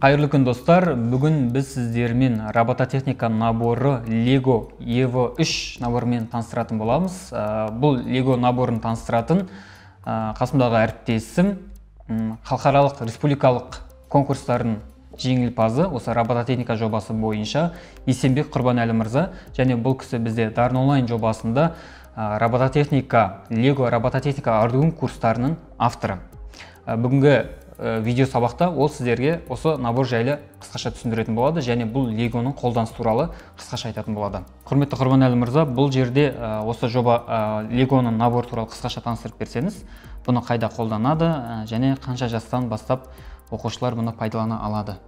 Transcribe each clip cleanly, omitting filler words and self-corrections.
Қайырлы күн достар, бүгін біз сіздермен робототехника наборы Lego EVO3 наборымен таныстыратын боламыз. Бұл Lego наборын таныстыратын қасымдағы әріптесім халықаралық республикалық конкурстардың жеңімпазы осы робототехника жобасы бойынша Есенбек Құрбанәлі мырза, және бұл кісі бізде Дарын онлайн жобасында Lego робототехника Arduino курстарының авторы. Бүгінгі видео сабақта ол сіздерге осы набор жайлы қысқаша түсіндіретін болады, және бұл Легоның қолданысы туралы қысқаша айтатын болады. Құрметті Құрбанәлі мырза, бұл жерде осы жоба Легоның набор туралы қысқаша таныстырып берсеңіз, бұны қайда қолданады және қанша жастан бастап оқушылар бұны пайдалана алады?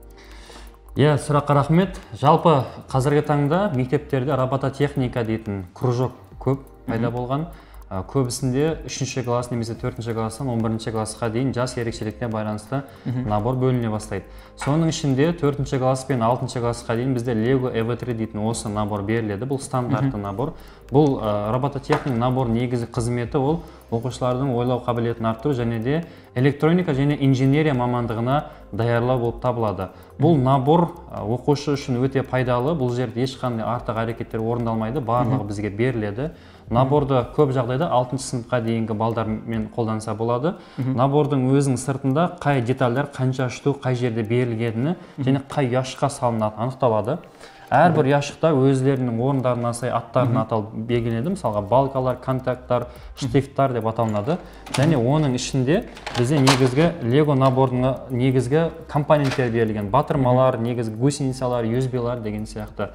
Сұраққа рахмет. Жалпы қазіргі таңда мектептерде робототехника дейтін кружок көп пайда болған. Көбісінде 3-ші класс немесе 4-ші класстан 11-ші классқа дейін жас ерекшелікке байланысты набор бөліне бастайды. Соның ішінде 4-ші класс пен 6-ші классқа дейін бізде Lego EV3 дейтін осы набор беріледі. Бұл стандартты набор. Бұл робототехника набор негізгі қызметі ол оқушылардың ойлау қабілетін арттыру және де электроника және инженерия мамандығына даярлау болып табылады. Бұл набор оқушы үшін өте пайдалы. Бұл жерде ешқандай артық әрекеттер орындалмайды, барлығы бізге беріледі. Наборды көп жағдайда 6-шы сыныпқа дейінгі балдармен қолданса болады. Набордың өзінің сыртында қай детальдар қанша штук қай жерде берілгені және қай ящикқа салынатыны анықталады. Әрбір ящикта өздерінің орындарына сай аттарын аталып белгіленеді. Мысалға балкалар, контакттар, штифттар деп аталынады. Және оның ішінде бізде негізгі Lego наборының негізгі компоненттер берілген. Батырмалар, негізгі гусеницалар, USB-лар деген сияқты.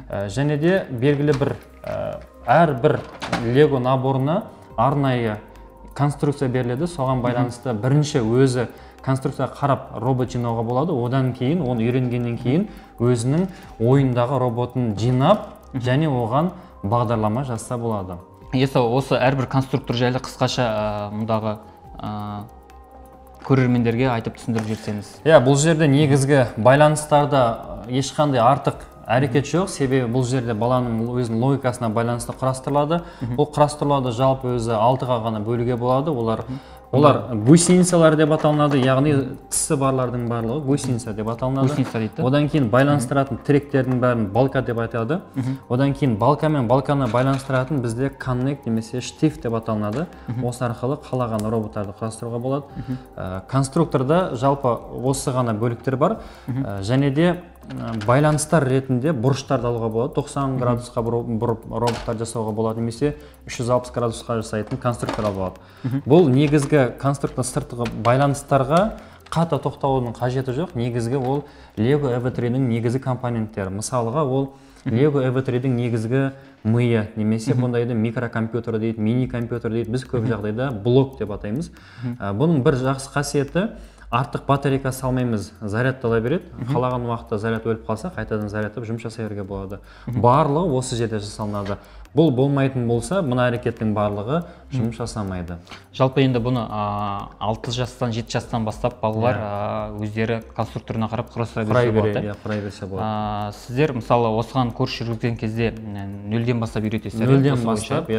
Және де белгілі бір әрбір Lego наборына арнайы конструкция беріледі. Соған байланысты бірінші өзі конструкция қарап робот жинауға болады. Одан кейін, оны үйренгеннен кейін өзінің ойындағы роботын жинап, және оған бағдарлама жазса болады. Осы әрбір конструктор жайлы қысқаша мұндағы көрермендерге айтып түсіндіріп жіберсеңіз. Бұл жерде негізгі байланыстарда ешқандай артық әрекет жоқ, себебі бұл жерде баланың өзінің логикасына байланысты құрастырылады. Бұл құрастырылады жалпы өзі 6-ға ғана бөлуге болады. Олар гусеницалар деп аталынады, яғни тісі барлардың барлығы гусеница деп аталынады. Одан кейін байланыстыратын тіректердің бәрін балка деп айтады. Одан кейін балка мен балканы байланыстыратын бізде коннект немесе штифт деп аталынады. Осы арқылы қалаған роботтарды құрастыруға болады. Конструкторда жалпы осы ғана бөліктер бар. Және де байланыстар ретінде бұрыштарды алуға болады. 90 градусқа бұрып роботтар жасауға болады, немесе 360 градусқа жасайтын конструктор болады. Бұл негізгі конструктор сыртқы байланыстарға қата тоқтаудың қажеті жоқ. Негізгі ол Lego EV3-ның негізгі компоненттері. Мысалға ол Lego EV3-дің негізгі миы, немесе бұндайды микрокомпьютер дейді, мини компьютер дейді. Біз көп жағдайда блок деп атаймыз. Бұның бір жақсы қасиеті, артық батарейка салмаймыз, зарядтала береді. Қалаған уақытта заряд өліп қалса, қайтадан зарядтап жұмыс жасай беруге болады. Барлығы осы жерде жасалынады. Бұл болмайтын болса, мына әрекеттің барлығы жұмыс жасамайды. Жалпы енді бұны 6 жастан, 7 жастан бастап балалар өздері конструкторына қарап құрастыра берсе болады. Сіздер мысалы осыған курс жүргізген кезде 0-ден бастап үйретесіздер? 0-ден бастап,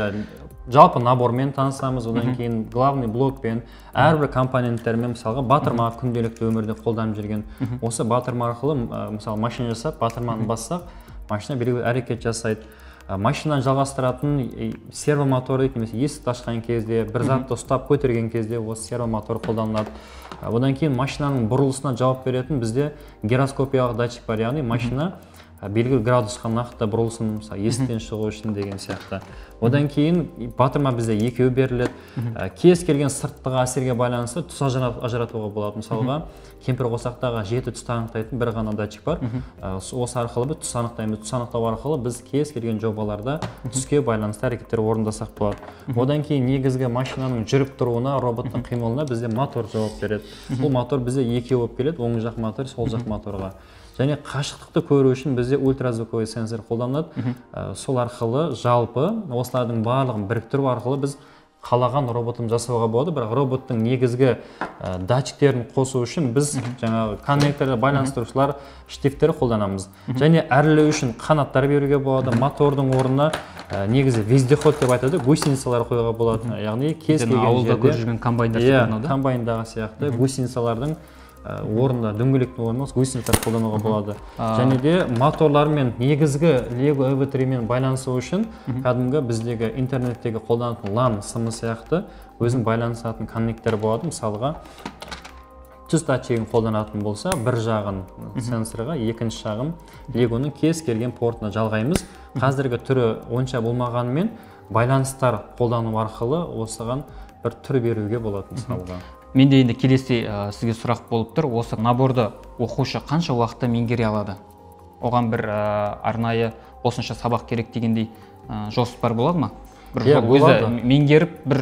жалпы набормен танысамыз, одан кейін главный блокпен, әрбір компоненттермен, мысалға батырма күнделікті өмірде қолданып жүрген. Осы батырма арқылы, мысалы машина жасап, батырманы бассақ, машина бір әрекет жасайды. Машинаны жалғастыратын сервомотор немесе есікті ашқан кезде, бір затты ұстап көтерген кезде осы сервомотор қолданылады. Одан кейін машинаның бұрылысына жауап беретін бізде гироскопиялық датчик бар, яғни машина белгілі градусқа нақты бұрылсын, есіктен шығу үшін деген сияқты. Одан кейін батырма бізде екеуі беріледі. Кез келген сырттағы әсерге байланысты тұс ажыратуға болады. Мысалға, кемпір қосақтағы 7 түсті анықтайтын бір ғана датчик бар. Осы арқылы біз тұс анықтаймыз. Тұс анықтау арқылы біз кез келген жобаларда түске байланысты әрекеттер орындасақ болады. Одан кейін негізгі машинаның жүріп тұруына, роботтың қимылына бізде мотор жауап береді. Бұл мотор бізде екеу болып келеді, оң жақ мотор, сол жақ моторға. Және қашықтықты көру үшін бізде ультразвуковой сенсор қолданылады. Сол арқылы жалпы осылардың барлығын біріктіру арқылы біз қалаған роботын жасауға болады. Бірақ роботтың негізгі датчиктерін қосу үшін біз жаңағы коннекторды байланыстырушылар, штифттер қолданамыз. Және әрлеу үшін қанаттар беруге болады. Мотордың орнына негізі вездеход деп айтады, гусеницалар қоюға болады. Яғни кез келген жерде ауылда көріп жүрген комбайндар комбайндағы сияқты гусеницалардың орында дөңгелектің орнына гусеницалар қолдануға болады. Және де моторлармен негізгі Lego EV3 мен байланысу үшін кәдімгі біздегі интернеттегі қолданатын LAN сымы сияқты өзің байланысатын коннектор болады. Мысалға түз датчигін қолданатын болса, бір жағын сенсорға, екінші жағын Легоның кез келген портына жалғаймыз. Қазіргі түрі онша болмағанымен байланыстар қолдану арқылы осыған бір түр беруге болады мысалға. Менде енді келесі сізге сұрақ болып тұр. Осы наборды оқушы қанша уақытта меңгере алады? Оған бір арнайы осынша сабақ керек дегендей жоспар болады ма? Бір өзі меңгеріп бір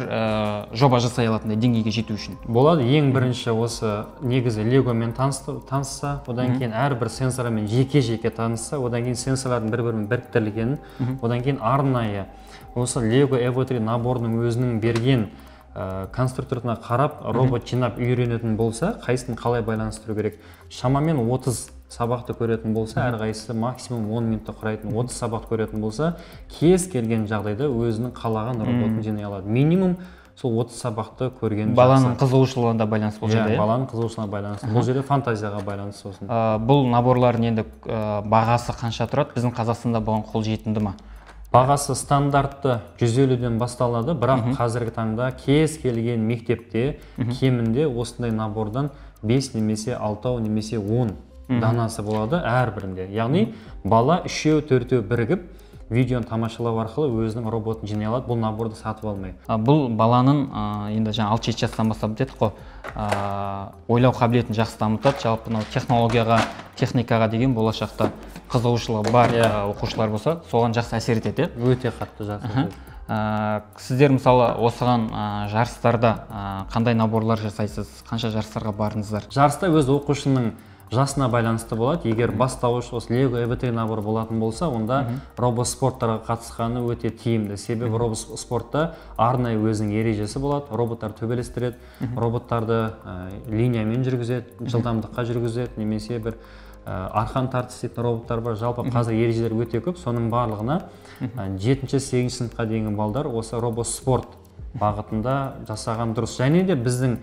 жоба жасай алатындай деңгейге жету үшін. Болады. Ең бірінші осы негізі Легомен танысса, одан кейін әрбір сенсорымен жеке-жеке танысса, одан кейін сенсорлардың бір-бірімен біріктірілгенін, одан кейін арнайы осы Lego EV3 наборының өзінің берген конструкторына қарап, робот жинап үйренетін болса, қайсысын қалай байланыстыру керек. Шамамен 30 сабақты көретін болса, әрқайсысы максимум 10 минутты құрайтын 30 сабақ көретін болса, кез келген жағдайда өзінің қалаған роботын жинай алады. Минимум сол 30 сабақты көрген жақсы. Баланың қызығушылығына байланысты бұл жерде. Баланың қызығушылығына байланысты. Бұл жерде фантазияға байланысты сосын. Бұл наборлардың енді бағасы қанша тұрады? Біздің Қазақстанда бұған қолжетімді ма? Бағасы стандартты 150-ден басталады, бірақ қазіргі таңда кез келген мектепте кемінде осындай набордан 5 немесе 6 немесе 10 данасы болады әрбірінде. Яғни бала 3-4 бірігіп видеоны тамашалау арқылы өзінің роботын жинай алады, бұл наборды сатып алмай. Бұл баланың енді жаңа 6-7 жастан бастап дедік қой, ойлау қабілетін жақсы дамытады. Жалпы технологияға, техникаға деген болашақта қызығушылығы бар оқушылар болса, соған жақсы әсер етеді. Өте қатты жақсы етеді. Сіздер мысалы осыған жарыстарда қандай наборлар жасайсыз? Қанша жарыстарға бардыңыздар? Жарыста өз оқушының жасына байланысты болады. Егер бастауыш осы Lego EV3 наборы болатын болса, онда робот спорттарға қатысқаны өте тиімді. Себебі робот спортта арнайы өзінің ережесі болады. Роботтар төбелестіреді, роботтарды линиямен жүргізеді, жылдамдыққа жүргізеді, немесе бір арқан тартыс ететін роботтар бар. Жалпы қазір ережелер өте көп. Соның барлығына 7-8 сыныпқа дейінгі балдар осы робот спорт бағытында жасаған дұрыс. Және де біздің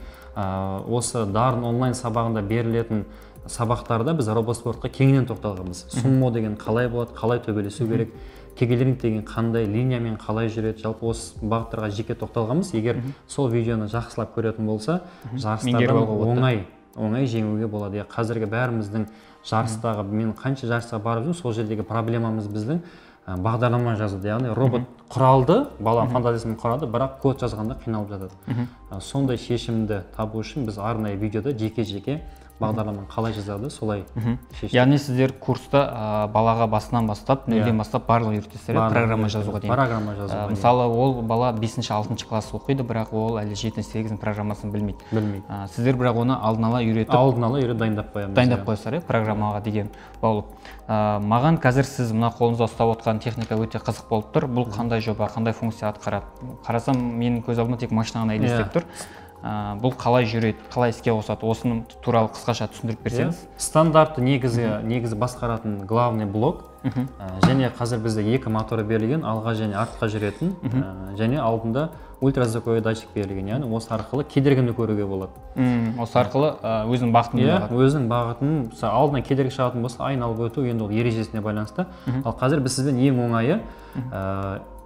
осы дарын онлайн сабағында берілетін сабақтарда біз робот спортқа кеңінен тоқталғанбыз. Сумо деген қалай болады, қалай төбелесу керек, кегелеринг деген қандай, линиямен қалай жүреді, жалпы осы бағыттарға жеке тоқталғанбыз. Егер сол видеоны жақсылап көретін болса, жарыстардан оңай жеңуге болады. Қазіргі бәріміздің жарыстағы, мен қанша жарысқа барып жүрмін, сол жердегі проблемамыз біздің бағдарлама жазуды. Яғни робот құралды, бала фантазиясымен құрады, бірақ код жазғанда қиналып жатады. Сондай шешімді табу үшін біз арнайы видеода жеке-жеке бағдарламаны қалай жазады, солай шештік. Яғни сіздер курста балаға басынан бастап, нөлден бастап барлық үйретесіздер, программа жазуға дейін. Программа жазуға дейін. Мысалы, ол бала 5-6 класс оқиды, бірақ ол әлі 7-8 программасын білмейді. Сіздер бірақ оны алдын ала үйретіп дайындап қоямыз. Дайындап қойсыздар, программаға деген болып. Маған қазір сіз мына қолыңызда ұстап отқан техника өте қызық болып тұр. Бұл қандай жоба, қандай функция атқарады? Қарасам, менің көз алдыма тек машина ғана елестеп тұр. Бұл қалай жүреді, қалай іске қосады, осының туралы қысқаша түсіндіріп берсеңіз? Стандартты негізі басқаратын главный блок, және қазір бізде 2 моторы берілген, алға және артқа жүретін, және алдында ультразвуковой датчик берілген, яғни осы арқылы кедергіні көруге болады. Осы арқылы өзінің бағытын бағады. Өзінің бағытын, алдынан кедергі шығатын болса, айналып өту, енді ол ережесіне байланысты. Ал қазір біз сізбен ең оңайы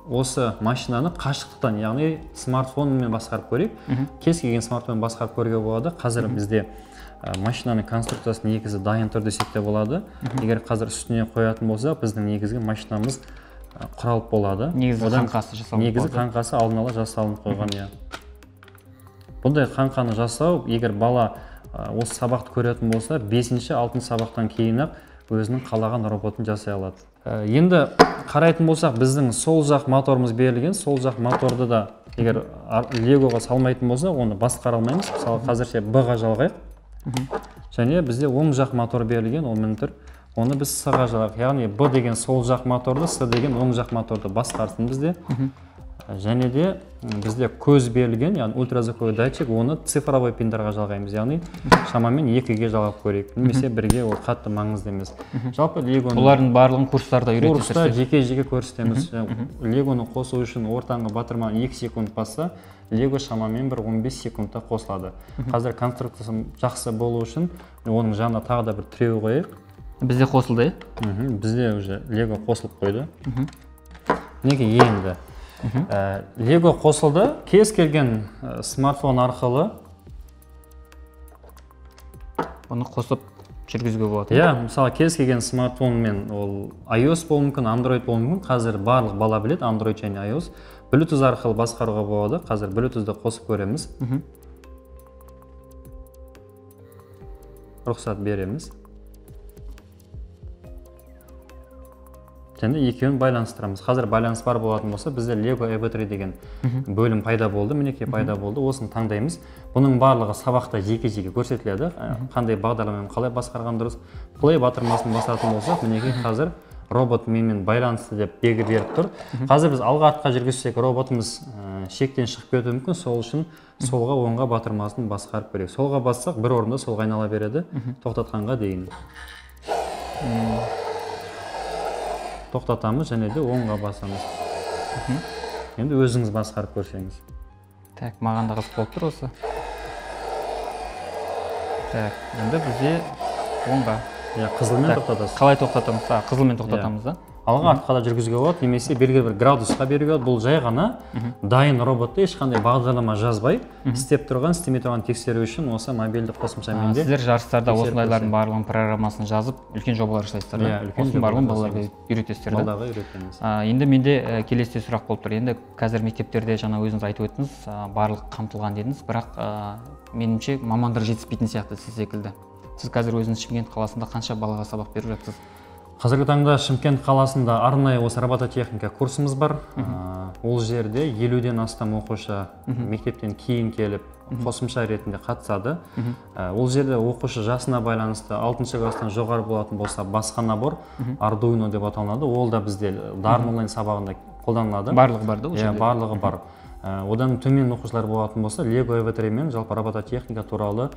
осы машинаны қашықтықтан, яғни смартфонмен басқарып көрейік. Кез келген смартфонмен басқарып көруге болады. Қазір бізде машинаның конструкциясы негізі дайын тұр десек те болады. Егер қазір үстіне қоятын болса, біздің негізгі машинамыз құралып болады. Негізі қаңқасы жасалынып Негізі қаңқасы алдын ала жасалынып қойған. Бұндай қаңқаны жасау, егер бала осы сабақты көретін болса, 5-6 сабақтан кейін-ақ өзінің қалаған роботын жасай алады. Енді қарайтын болсақ, біздің сол жақ моторымыз берілген, сол жақ моторды да егер Легоға салмайтын болса, оны басқара алмаймыз. Мысалы, қазірше Б-ға жалғайық. Және бізде оң жақ мотор берілген, ол міне тұр. Оны біз С-ға жалғайық. Яғни Б деген сол жақ моторды, С деген оң жақ моторды басқарсын бізде. Және де бізде көз берілген, яғни ультразвуковой датчик, оны цифровой пиндарға жалғаймыз, яғни шамамен 2-ге жалғап көрейік, немесе 1-ге, ол қатты маңызды емес. Жалпы легоны олардың барлығын курстарда үйретесіздер. Курста жеке көрсетеміз. Легоны қосу үшін ортаңғы батырма 2 секунд басса, лего шамамен бір 15 секундта қосылады. Қазір конструкциясы жақсы болу үшін оның жанына тағы да бір тіреу қойық. Бізде қосылды, Бізде уже лего қосылып қойды. Неге енді? Лего қосылды, кез келген смартфон арқылы оны қосып жүргізуге болады. Мысалы кез келген смартфонмен ол iOS болуы мүмкін, Android болуы мүмкін. Қазір барлық бала біледі, Android және iOS. Bluetooth арқылы басқаруға болады. Қазір Bluetooth'ды қосып көреміз. Рұқсат береміз. Және екеуін байланыстырамыз. Қазір байланыс бар болатын болса, бізде Lego EV3 деген бөлім пайда болды, мінекей пайда болды. Осыны таңдаймыз. Бұның барлығы сабақта жеке-жеке көрсетіледі. Қандай бағдарламамен қалай басқарған дұрыс. Play батырмасын басатын болсақ, мінекей қазір робот менімен байланысты деп белгі беріп тұр. Қазір біз алға артқа жүргізсек, роботымыз шектен шығып кетуі мүмкін. Сол үшін солға оңға батырмасын басқарып берейік. Солға бассақ, бір орында солға айнала береді, тоқтатқанға дейін. Тоқтатамыз және де оңға басамыз. Енді өзіңіз басқарып көрсеңіз. Так, маған да қызық болып тұр осы. Так, енді бізде оңға. Қызылмен тоқтатасыз. Қалай тоқтатамыз? Қызылмен тоқтатамыз да? Алға артқа да жүргізуге болады, немесе белгілі бір градусқа беруге болады. Бұл жай ғана дайын роботты ешқандай бағдарлама жазбай, істеп тұрған, істемей тұрған тексеру үшін осы мобильдік қосымшамен де. Сіздер жарыстарда осындайлардың барлығын программасын жазып, үлкен жобалар жасайсыздар да? Осының барлығын балаларға үйретесіздер да? Балаға үйретеміз. Енді менде келесі сұрақ болып тұр. Енді қазір мектептерде жаңа өзіңіз айтып өттіңіз, барлық қамтылған дедіңіз, бірақ меніңше мамандар жетіспейтін сияқты сіз секілді. Сіз қазір өзіңіз Шымкент қаласында қанша балаға сабақ беріп жатсыз? Қазіргі таңда Шымкент қаласында арнайы осы робототехника курсымыз бар. Ол жерде 50-ден астам оқушы мектептен кейін келіп қосымша ретінде қатысады. Ол жерде оқушы жасына байланысты 6-шы класстан жоғары болатын болса басқа набор Arduino деп аталынады. Ол да бізде Дарын онлайн сабағында қолданылады. Барлығы бар да? Барлығы бар. Одан төмен оқушылар болатын болса Lego EV3 мен жалпы робототехника туралы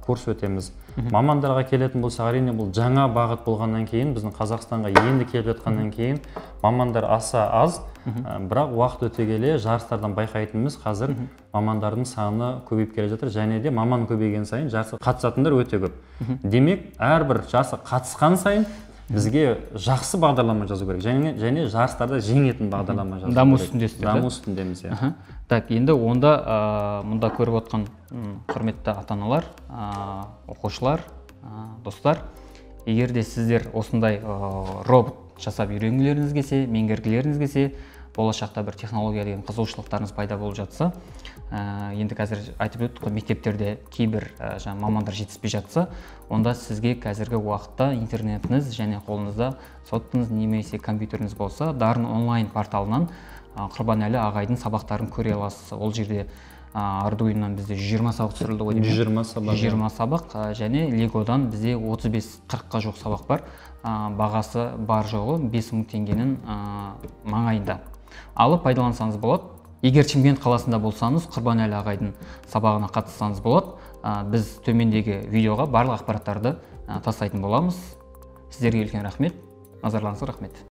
курс өтеміз. Мамандарға келетін болса, әрине бұл жаңа бағыт болғаннан кейін, біздің Қазақстанға енді келіп жатқаннан кейін мамандар аса аз, бірақ уақыт өте келе жарыстардан байқайтынымыз қазір мамандардың саны көбейіп келе жатыр, және де маман көбейген сайын жарысқа қатысатындар өте көп. Демек, әрбір жарысқа қатысқан сайын бізге жақсы бағдарлама жазу керек, және жарыстарда жеңетін бағдарлама жазу керек. Даму үстіндесіздер да? Даму үстіндеміз. Так, енді онда мұнда көріп отқан құрметті ата-аналар, оқушылар, достар, егер де сіздер осындай робот жасап үйренгілеріңіз келсе, меңгергілеріңіз келсе, болашақта бір технология деген қызығушылықтарыңыз пайда болып жатса, енді қазір айтып өттік, мектептерде кейбір мамандар жетіспей жатса, онда сізге қазіргі уақытта интернетіңіз және қолыңызда софтыңыз немесе компьютеріңіз болса, Дарын онлайн порталынан Құрбанәлі ағайдың сабақтарын көре аласыз. Ол жерде Arduino'нан бізде 120 сабақ түсірілді ғой деймін. 120 сабақ және Легодан бізде 35-40-қа жоқ сабақ бар. Бағасы бар жоғы 5000 теңгенің маңайында. Алып пайдалансаңыз болады. Егер Шымкент қаласында болсаңыз, Құрбанәлі ағайдың сабағына қатыссаңыз болады. Біз төмендегі видеоға барлық ақпараттарды тастайтын боламыз. Сіздерге үлкен рахмет. Назарларыңызға рахмет.